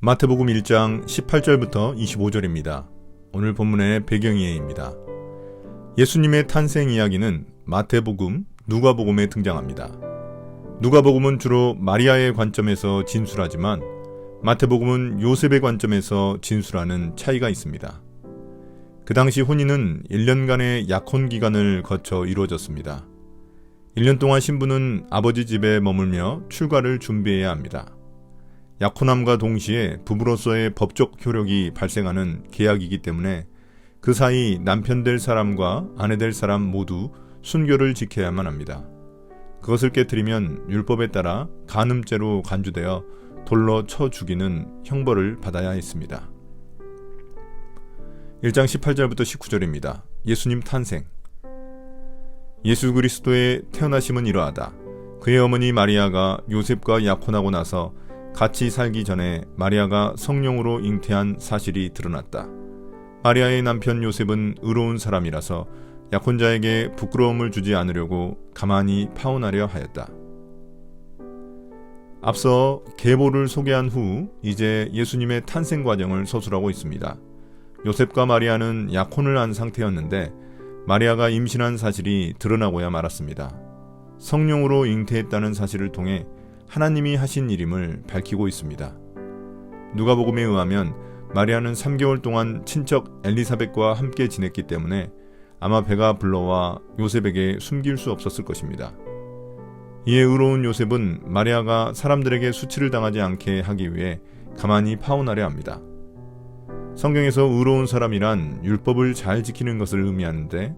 마태복음 1장 18절부터 25절입니다. 오늘 본문의 배경이에입니다. 예수님의 탄생 이야기는 마태복음, 누가복음에 등장합니다. 누가복음은 주로 마리아의 관점에서 진술하지만 마태복음은 요셉의 관점에서 진술하는 차이가 있습니다. 그 당시 혼인은 1년간의 약혼 기간을 거쳐 이루어졌습니다. 1년 동안 신부는 아버지 집에 머물며 출가를 준비해야 합니다. 약혼함과 동시에 부부로서의 법적 효력이 발생하는 계약이기 때문에 그 사이 남편 될 사람과 아내 될 사람 모두 순교를 지켜야만 합니다. 그것을 깨트리면 율법에 따라 간음죄로 간주되어 돌로 쳐 죽이는 형벌을 받아야 했습니다. 1장 18절부터 19절입니다. 예수님 탄생. 예수 그리스도의 태어나심은 이러하다. 그의 어머니 마리아가 요셉과 약혼하고 나서 같이 살기 전에 마리아가 성령으로 잉태한 사실이 드러났다. 마리아의 남편 요셉은 의로운 사람이라서 약혼자에게 부끄러움을 주지 않으려고 가만히 파혼하려 하였다. 앞서 계보를 소개한 후 이제 예수님의 탄생 과정을 서술하고 있습니다. 요셉과 마리아는 약혼을 한 상태였는데 마리아가 임신한 사실이 드러나고야 말았습니다. 성령으로 잉태했다는 사실을 통해 하나님이 하신 일임을 밝히고 있습니다. 누가복음에 의하면 마리아는 3개월 동안 친척 엘리사벳과 함께 지냈기 때문에 아마 배가 불러와 요셉에게 숨길 수 없었을 것입니다. 이에 의로운 요셉은 마리아가 사람들에게 수치를 당하지 않게 하기 위해 가만히 파혼하려 합니다. 성경에서 의로운 사람이란 율법을 잘 지키는 것을 의미하는데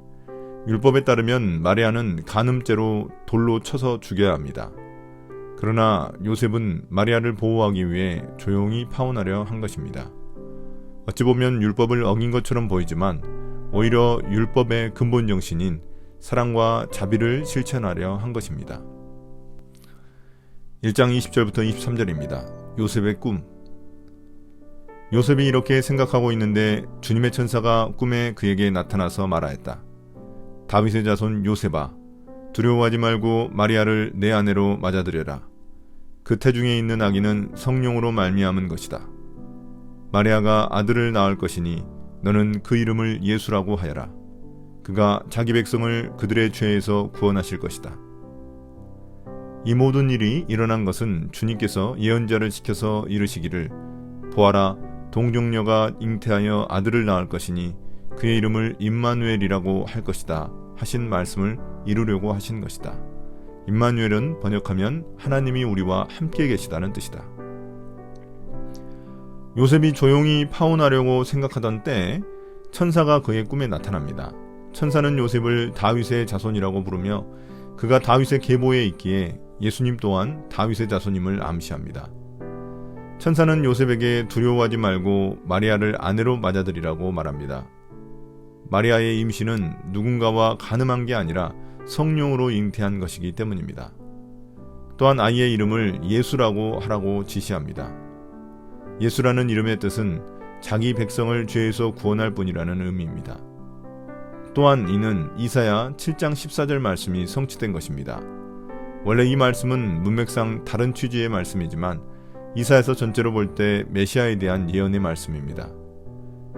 율법에 따르면 마리아는 간음죄로 돌로 쳐서 죽여야 합니다. 그러나 요셉은 마리아를 보호하기 위해 조용히 파혼하려 한 것입니다. 어찌 보면 율법을 어긴 것처럼 보이지만 오히려 율법의 근본 정신인 사랑과 자비를 실천하려 한 것입니다. 1장 20절부터 23절입니다. 요셉의 꿈. 요셉이 이렇게 생각하고 있는데 주님의 천사가 꿈에 그에게 나타나서 말하였다. 다윗의 자손 요셉아, 두려워하지 말고 마리아를 내 아내로 맞아들여라. 그 태중에 있는 아기는 성령으로 말미암은 것이다. 마리아가 아들을 낳을 것이니 너는 그 이름을 예수라고 하여라. 그가 자기 백성을 그들의 죄에서 구원하실 것이다. 이 모든 일이 일어난 것은 주님께서 예언자를 시켜서 이르시기를 보아라, 동정녀가 잉태하여 아들을 낳을 것이니 그의 이름을 임마누엘이라고 할 것이다 하신 말씀을 이루려고 하신 것이다. 임마누엘은 번역하면 하나님이 우리와 함께 계시다는 뜻이다. 요셉이 조용히 파혼하려고 생각하던 때 천사가 그의 꿈에 나타납니다. 천사는 요셉을 다윗의 자손이라고 부르며 그가 다윗의 계보에 있기에 예수님 또한 다윗의 자손임을 암시합니다. 천사는 요셉에게 두려워하지 말고 마리아를 아내로 맞아들이라고 말합니다. 마리아의 임신은 누군가와 간음한 게 아니라 성령으로 잉태한 것이기 때문입니다. 또한 아이의 이름을 예수라고 하라고 지시합니다. 예수라는 이름의 뜻은 자기 백성을 죄에서 구원할 뿐이라는 의미입니다. 또한 이는 이사야 7장 14절 말씀이 성취된 것입니다. 원래 이 말씀은 문맥상 다른 취지의 말씀이지만 이사야서 전체로 볼 때 메시아에 대한 예언의 말씀입니다.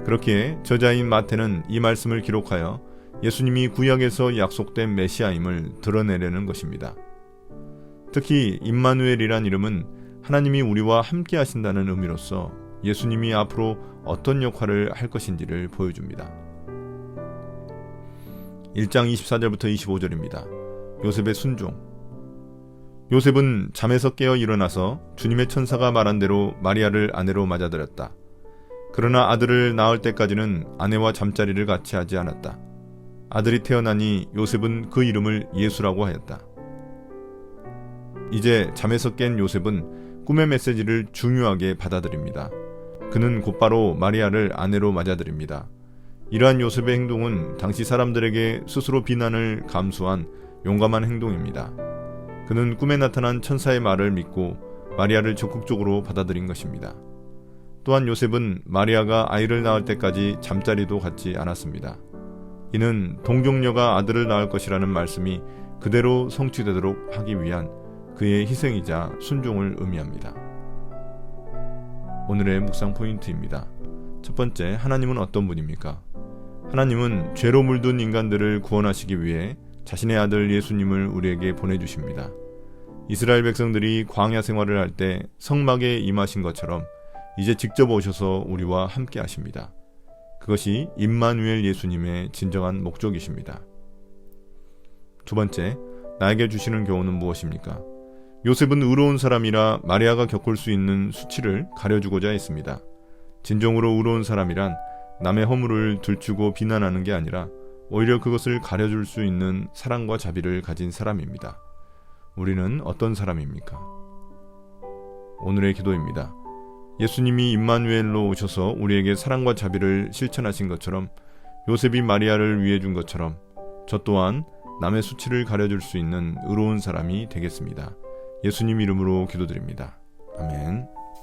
그렇기에 저자인 마태는 이 말씀을 기록하여 예수님이 구약에서 약속된 메시아임을 드러내려는 것입니다. 특히 임마누엘이란 이름은 하나님이 우리와 함께 하신다는 의미로서 예수님이 앞으로 어떤 역할을 할 것인지를 보여줍니다. 1장 24절부터 25절입니다. 요셉의 순종. 요셉은 잠에서 깨어 일어나서 주님의 천사가 말한 대로 마리아를 아내로 맞아들였다. 그러나 아들을 낳을 때까지는 아내와 잠자리를 같이 하지 않았다. 아들이 태어나니 요셉은 그 이름을 예수라고 하였다. 이제 잠에서 깬 요셉은 꿈의 메시지를 중요하게 받아들입니다. 그는 곧바로 마리아를 아내로 맞아들입니다. 이러한 요셉의 행동은 당시 사람들에게 스스로 비난을 감수한 용감한 행동입니다. 그는 꿈에 나타난 천사의 말을 믿고 마리아를 적극적으로 받아들인 것입니다. 또한 요셉은 마리아가 아이를 낳을 때까지 잠자리도 갖지 않았습니다. 이는 동정녀가 아들을 낳을 것이라는 말씀이 그대로 성취되도록 하기 위한 그의 희생이자 순종을 의미합니다. 오늘의 묵상 포인트입니다. 첫 번째, 하나님은 어떤 분입니까? 하나님은 죄로 물든 인간들을 구원하시기 위해 자신의 아들 예수님을 우리에게 보내주십니다. 이스라엘 백성들이 광야 생활을 할 때 성막에 임하신 것처럼 이제 직접 오셔서 우리와 함께 하십니다. 그것이 임마누엘 예수님의 진정한 목적이십니다. 두 번째, 나에게 주시는 교훈은 무엇입니까? 요셉은 의로운 사람이라 마리아가 겪을 수 있는 수치를 가려주고자 했습니다. 진정으로 의로운 사람이란 남의 허물을 들추고 비난하는 게 아니라 오히려 그것을 가려줄 수 있는 사랑과 자비를 가진 사람입니다. 우리는 어떤 사람입니까? 오늘의 기도입니다. 예수님이 임마누엘로 오셔서 우리에게 사랑과 자비를 실천하신 것처럼, 요셉이 마리아를 위해 준 것처럼 저 또한 남의 수치를 가려줄 수 있는 의로운 사람이 되겠습니다. 예수님 이름으로 기도드립니다. 아멘.